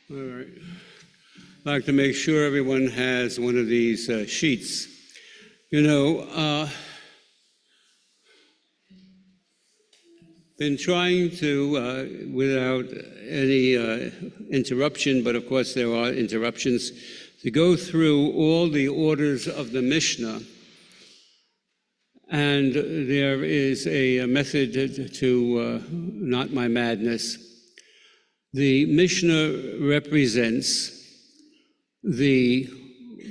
All right. I'd like to make sure everyone has one of these sheets. Been trying to, without any interruption, but of course there are interruptions, to go through all the orders of the Mishnah. And there is a method to not my madness. The Mishnah represents the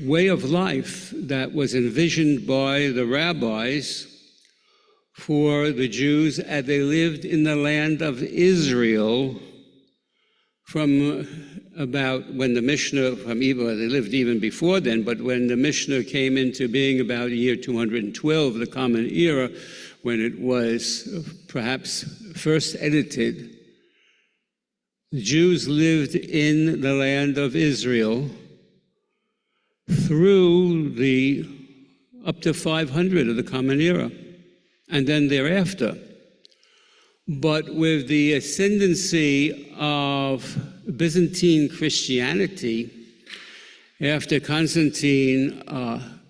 way of life that was envisioned by the rabbis for the Jews as they lived in the land of Israel from about when the Mishnah, they lived even before then, but when the Mishnah came into being about the year 212, the Common Era, when it was perhaps first edited, the Jews lived in the land of Israel through the up to 500 of the Common Era, and then thereafter. But with the ascendancy of Byzantine Christianity, after Constantine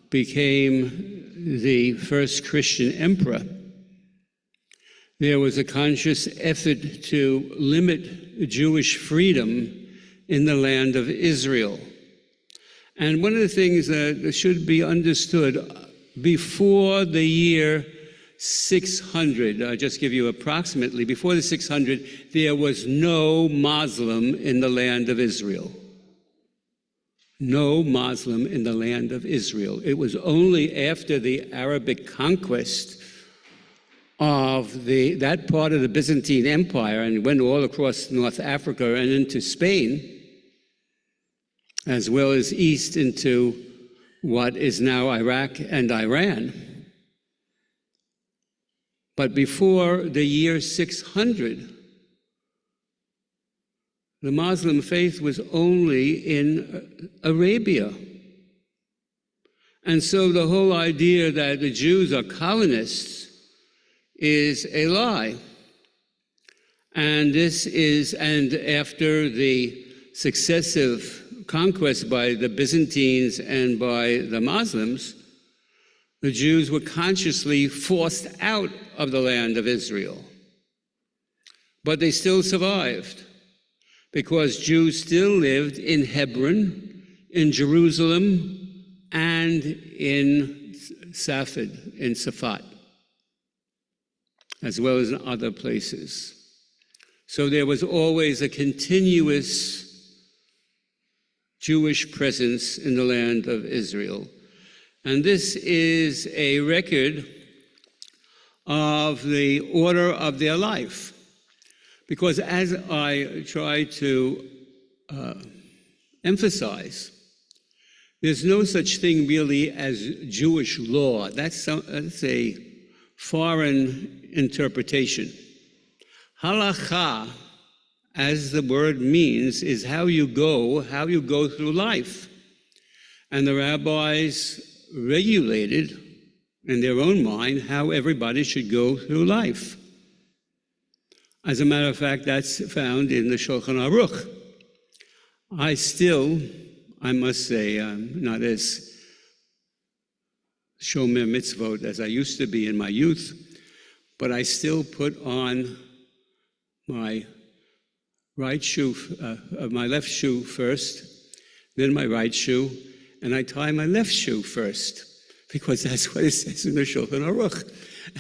became the first Christian emperor, there was a conscious effort to limit Jewish freedom in the land of Israel. And one of the things that should be understood, before the year 600, I'll just give you approximately, before the 600, there was no Muslim in the land of Israel. No Muslim in the land of Israel. It was only after the Arabic conquest of that part of the Byzantine Empire, and went all across North Africa and into Spain, as well as east into what is now Iraq and Iran. But before the year 600, the Muslim faith was only in Arabia. And so the whole idea that the Jews are colonists is a lie. And after the successive conquest by the Byzantines and by the Muslims, the Jews were consciously forced out of the land of Israel. But they still survived, because Jews still lived in Hebron, in Jerusalem, and in Safed, as well as in other places. So there was always a continuous Jewish presence in the land of Israel. And this is a record of the order of their life. Because as I try to emphasize, there's no such thing really as Jewish law. That's a foreign interpretation. Halakha, as the word means, is how you go through life. And the rabbis regulated in their own mind how everybody should go through life. As a matter of fact, that's found in the Shulchan Aruch. I must say, I'm not as shomer mitzvot as I used to be in my youth, but I still put on my right shoe, my left shoe first, then my right shoe, and I tie my left shoe first, because that's what it says in the Shulchan Aruch.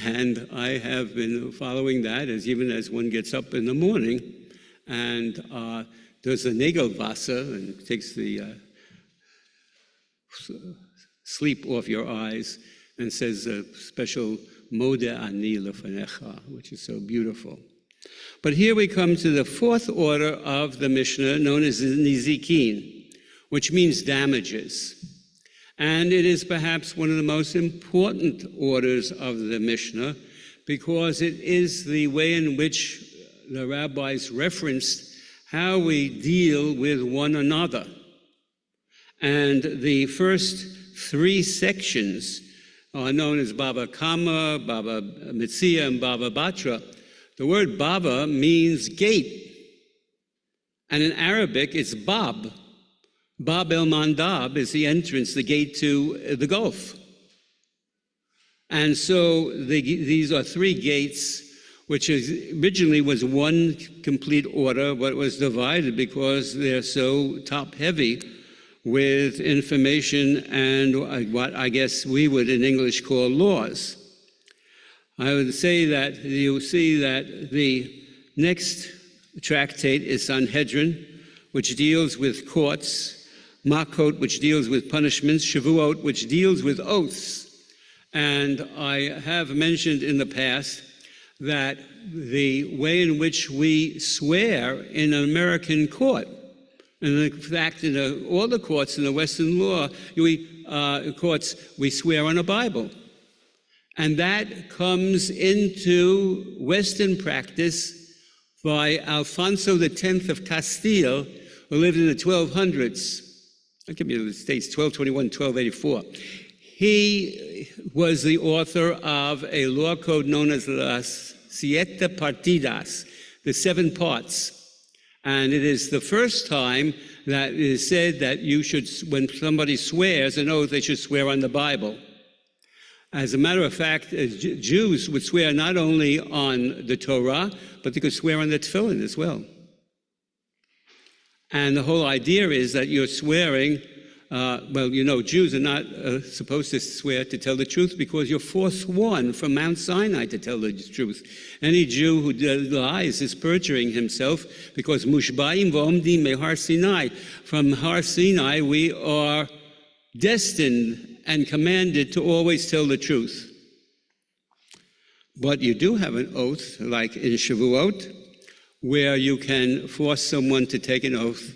And I have been following that even as one gets up in the morning, and does a Nagelwasser, and takes the sleep off your eyes, and says a special Modeh Ani Lefanecha, which is so beautiful. But here we come to the fourth order of the Mishnah, known as Nezikin, which means damages. And it is perhaps one of the most important orders of the Mishnah, because it is the way in which the rabbis referenced how we deal with one another. And the first three sections are known as Bava Kama, Bava Metzia, and Bava Batra. The word Bava means gate, And in Arabic, it's Bab. Bab el-Mandab is the entrance, the gate to the Gulf. And so these are three gates, which originally was one complete order, but was divided because they're so top-heavy with information and what I guess we would in English call laws. I would say that you see that the next tractate is Sanhedrin, which deals with courts, Makot, which deals with punishments, Shavuot, which deals with oaths. And I have mentioned in the past that the way in which we swear in an American court, and in fact, in all the courts in the Western law, courts, we swear on a Bible. And that comes into Western practice by Alfonso X of Castile, who lived in the 1200s. That could be the States, 1221, 1284. He was the author of a law code known as Las Siete Partidas, the 7 parts. And it is the first time that it is said that you should, when somebody swears an oath, they should swear on the Bible. As a matter of fact, Jews would swear not only on the Torah, but they could swear on the tefillin as well. And the whole idea is that you're swearing, Jews are not supposed to swear to tell the truth because you're forsworn from Mount Sinai to tell the truth. Any Jew who lies is perjuring himself because Mushbaim v'omdim mehar Sinai. From Har Sinai, we are destined and commanded to always tell the truth. But you do have an oath, like in Shavuot, where you can force someone to take an oath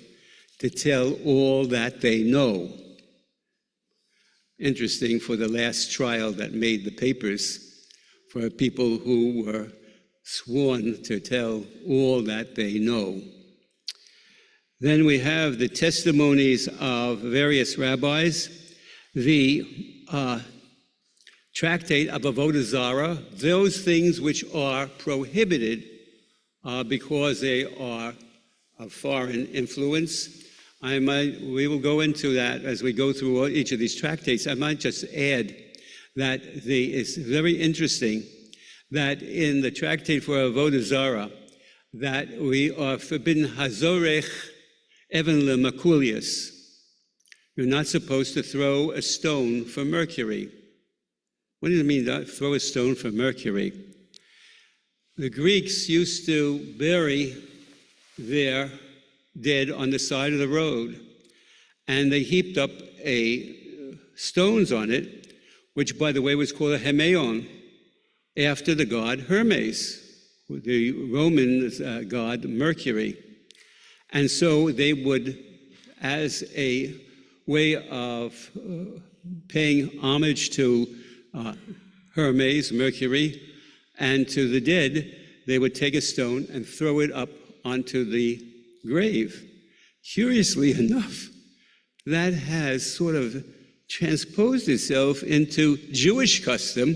to tell all that they know. Interesting for the last trial that made the papers for people who were sworn to tell all that they know. Then we have the testimonies of various rabbis, the tractate of Avodah Zarah, those things which are prohibited because they are of foreign influence. We will go into that as we go through each of these tractates. I might just add that it's very interesting that in the tractate for Avodah Zarah, that we are forbidden hazorech even lemakulius. You're not supposed to throw a stone for Mercury. What does it mean to throw a stone for Mercury? The Greeks used to bury their dead on the side of the road, and they heaped up stones on it, which, by the way, was called a hemeion, after the god Hermes, the Roman god Mercury. And so they would, as a way of paying homage to Hermes, Mercury, and to the dead, they would take a stone and throw it up onto the grave. Curiously enough, that has sort of transposed itself into Jewish custom,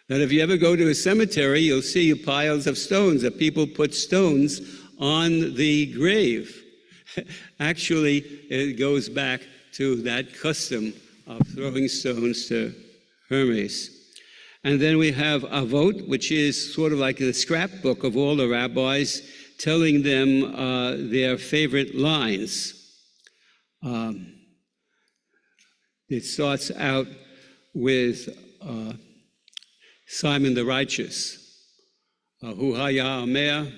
that if you ever go to a cemetery, you'll see piles of stones, that people put stones on the grave. Actually, it goes back to that custom of throwing stones to Hermes. And then we have Avot, which is sort of like the scrapbook of all the rabbis, telling them their favorite lines. It starts out with Simon the Righteous. Hu haya omer,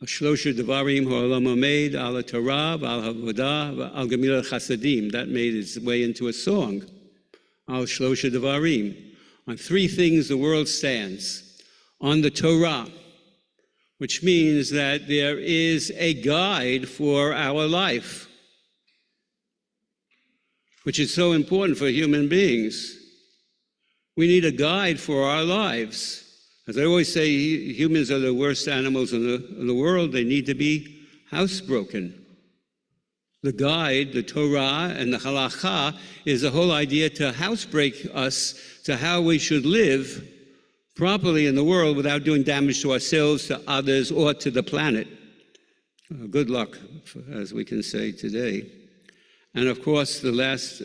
Shlosha Devarim ha'olam omed, al Torah, al Havodah, al Gemilah Chasadim. That made its way into a song. Al Shlosha Devarim. On 3 things the world stands. On the Torah, which means that there is a guide for our life, which is so important for human beings. We need a guide for our lives. As I always say, humans are the worst animals in the world. They need to be housebroken. The guide, the Torah and the Halakha, is the whole idea to housebreak us to how we should live properly in the world without doing damage to ourselves, to others, or to the planet. good luck, as we can say today. And of course, the last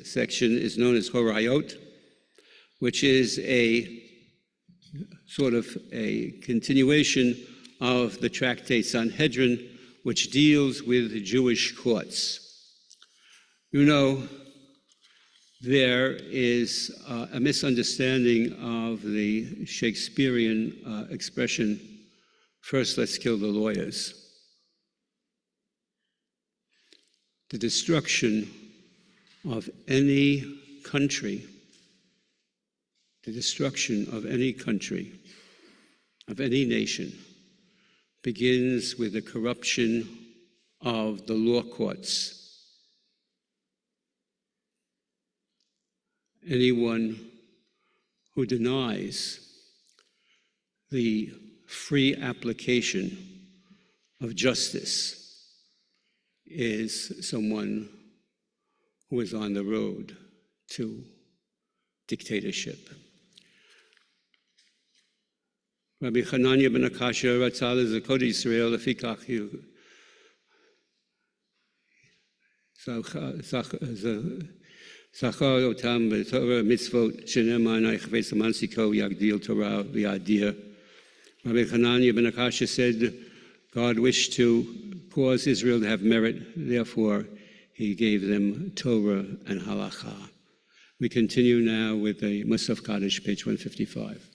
section is known as Horayot, which is a sort of a continuation of the tractate Sanhedrin, which deals with Jewish courts. You know, there is a misunderstanding of the Shakespearean expression, first let's kill the lawyers. The destruction of any country, of any nation, begins with the corruption of the law courts. Anyone who denies the free application of justice is someone who is on the road to dictatorship. Rabbi Hanania ben Akashya Ratzal Zakot Yisrael Lefikach Zachar Otam B'Torah Mitzvot Shenemar Na'Chves Amansiko Yagdil Torah V'Adir. Rabbi Hanania ben Akashya said, God wished to cause Israel to have merit, therefore he gave them Torah and Halakha. We continue now with the Musaf Kaddish, page 155.